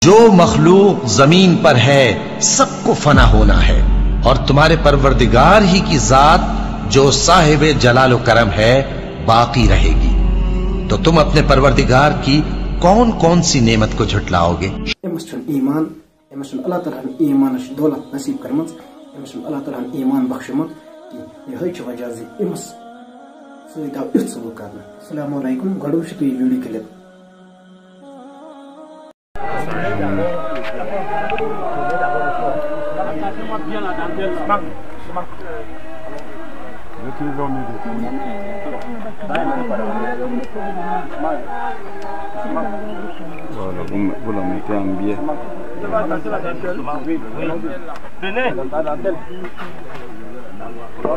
जो मखलूक जमीन पर है सबको फना होना है, और तुम्हारे परवरदिगार ही की जात जो साहिब जलाल करम है बाकी रहेगी। तो तुम अपने परवरदिगार की कौन कौन सी नेमत को झुटलाओगे? ईमान अल्लाह ताला ईमान दौलत नसीब करमज, अल्लाह ताला ईमान बख्शमुत यह वजह अमस सत आव युथ सलूक कर। अस्सलामु अलैकुम। गो वुचु तुम video clip. Voilà, mettez un biais. Venez.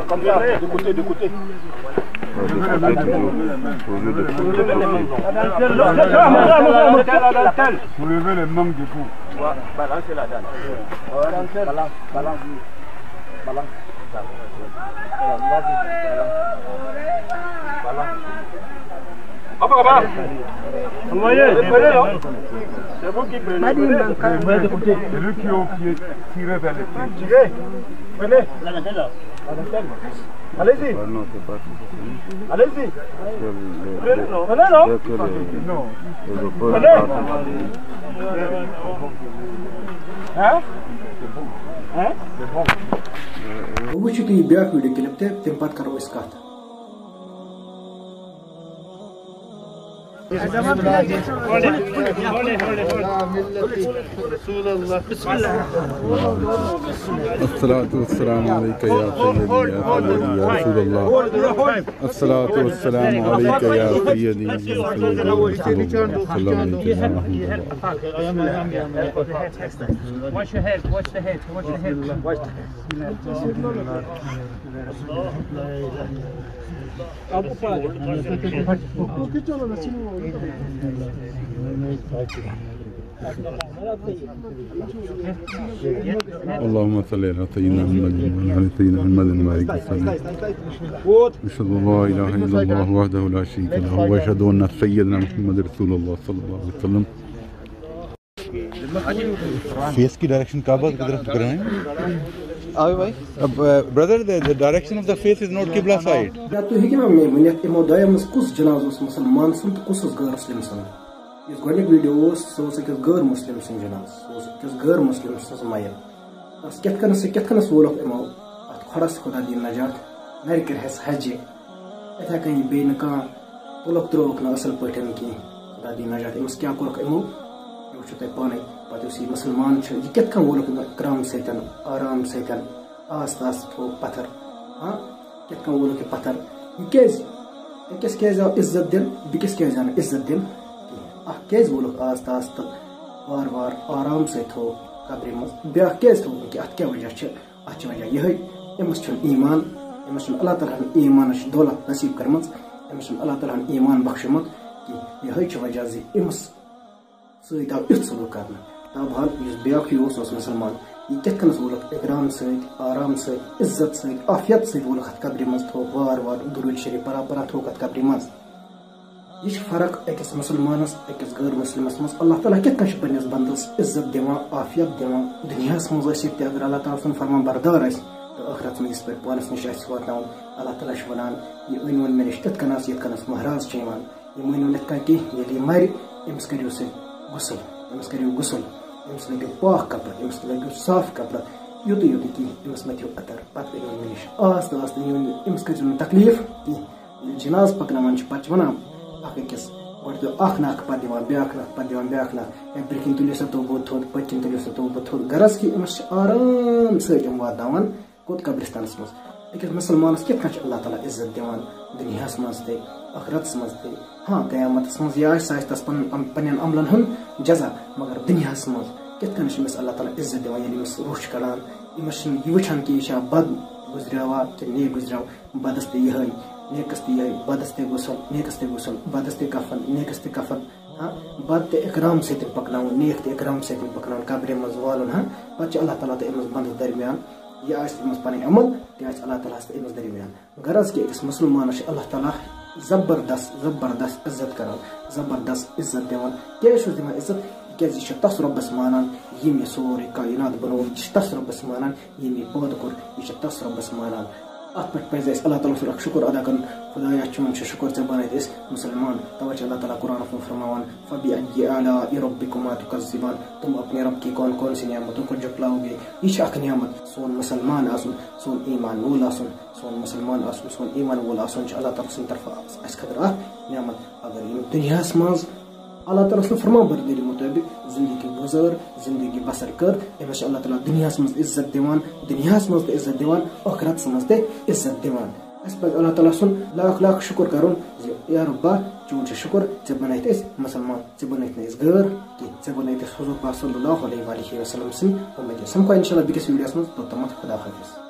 Comme ça, de côté, de côté. Soulevez les manques du cou. Balancez la dalle. Balance, balance, balance. Envoyez, c'est vous qui prenez. C'est lui qui ont tiré vers les pieds. Tirez, prenez. Allez-y. Allez-y. Prenez, non. Non. Prenez. Hein? Hein? C'est bon. वो चुकी back video clip थे तम पत करो इस कत। अस्सलातु वस्सलामु अलैका या सय्यदी या रसूलल्लाह। अस्सलातु वस्सलामु अलैका या सय्यदी या Watch your head, watch the head, watch the head. اللهم صل على سيدنا محمد وعلى سيدنا محمد وبارك وسلم. أشهد أن لا إله إلا الله وحده لا شريك له وأشهد أن سيدنا محمد رسول الله صلى الله عليه وسلم. फेस की डायरेक्शन काबा की तरफ कर रहे हैं भाई। अब brother the direction of the face is not किबला साइड। या तो है कि मैं वनित इमो दयमस कुस जनाज मुसलमान सन तो कुस गैर मुस्लिम सन। इस गोनिक वीडियो सो से गैर मुस्लिम सन जनाज सो गैर मुस्लिम सन मायल अस केतकन वोल इमो अत खड़स खुदा दी नजात नर कर हस हज इथा कहीं बेन का पुलक त्रोक न असल पठन की खुदा दी नजात इमस क्या कोरक इमो वो ते पाने पति मुसलमान यह कत वोल इकराम सतन आराम सतन आस्त आस्त थो पत्थर। हाँ कत वोल पत्थर यह क्या इज्जत दिन बिकिस क्या इज्जत दिन क्या वोल आस्त आस्त वार वार आराम से थो कब्र मज ब्या क्या थो कि अत क्या वजह अत वजह यह अमस ईमान अमस अल्लाह ताला ईमान दौलत नसीब करमज अमस अल्लाह ताला ईमान बख्शमुत कि यह वजह अमस सत आव युथ सलूक कर। ताबहाल ब्याक मुसलमान यह कत वोल इकराम सत आराम सत इज्जत सत आफियत सत वोल कब्र मज थो वार वार दुरूद शरीफ परा परा थो कब्र मज। यह फर्क अकिस मुसलमानस अकिस गैर मुस्लिमस मज। अल्लाह ताला कत पन्निस बंदस इज्जत दिवान आफियत दिवान दुनियास मज अगर अल्लाह ताला सुन फरमान बरदार तो आखिरत में इस पे पानस निश वातान अल्लाह ताला वनान यह अन वन मे निश तथ कनस ये कनस महाराज वन यह वन इत कह ये मर अमस करो से गुसल अमस करो गुसल अमस लगे पाक कपड़ अमस लगे साफ कपड़ युत युत कि अमस मथो अतर पे मे निश आस्त आस्त अमस कर तकलीफ कह जनाज पकनान पे वन अकिस गो अख नाक पे दिवान ब्याक नाक पे दिवान ब्याक नाक ब्रिकिन तुलो सा तो बहुत थोद पकिन तुलो सा तो बहुत थोद गरज कि अमस आराम सम वातान कोत कब्रिस्तानस मज। अकिस मुसलमानस कत अल्लाह ताला इज्जत दिवान दुनियास मज ते आखिरतस मज ते। हाँ कयामतस मज यह तस पन्न अमलन हुन जजा मगर दुनियास मज कत अल्लाह ताला इज्जत दिवान ये रोश कड़ान अमस यह वुचान कि यह बद गुजरवा कि नेक गुजराव बदस ते यह नेकस ते यह बदस ते गुसल नेकस ते गुसल बदस ते कफन नेकस ते कफन। हाँ बद ते इकराम से पकनान नेक ते इकराम से पकनान कब्र मज वालन। हाँ पे अल्लाह ताला तो अमस बंदस दरमियान यह पन अमल तह अल्लाह ताला अमस दरमियान गरज कि अकिस मुसलमान अल्लाह ताला जबरदस्त जबरदस्त इज्जत करान जबरदस्त इज्जत दिवान क्या दिवान इज्जत क्या तस रब्बस मानान यम सोरे कायनात बनो तस रब्बस मानान यम पैदा कोर यह तस रब्बस मानान अत पे अल्लाह ताला सुन शुक्र अदा कर खुदाया चुन शुक्र चे बन मुसलमान तवे अल्लाह ताला कुरान में फरमावन फबिअय्यि आलाइ रब्बिकुमा तुकज़्ज़िबान तुम अपने रब की कौन कौन सी नियामतों को झुटलाओगे। यह अख नियामत सोन मुसलमान आसन सोन ईमान वोल आसन सोन मुसलमान आसन सोन ईमान वोल आसन अल्लाह ताला सुन तरफ अस खतर नियामत अगर यम दुनिया मज अल्लाह ताला सुन फरमा बरदारी मुताबिक जिंदगी गुजर जिंदगी बसर कर अमस अल्लाह ताला दुनिया मज इज्जत दिवान दुनिया मज इज्जत दिवान आखिरत मज इज्जत दिवान अस पे अल्लाह ताला सुन लाख लाख शुक्र करुन या रब्बा चून शुक्र चे बनाइत मुसलमान चे बनाइत गैर कि चे बनाइत हुजूर पाक सल्लल्लाहु अलैहि वसल्लम सिन उम्मीद समको इंशाल्लाह बिकस वीडियोस मज तो तमत खुदा हाफिज।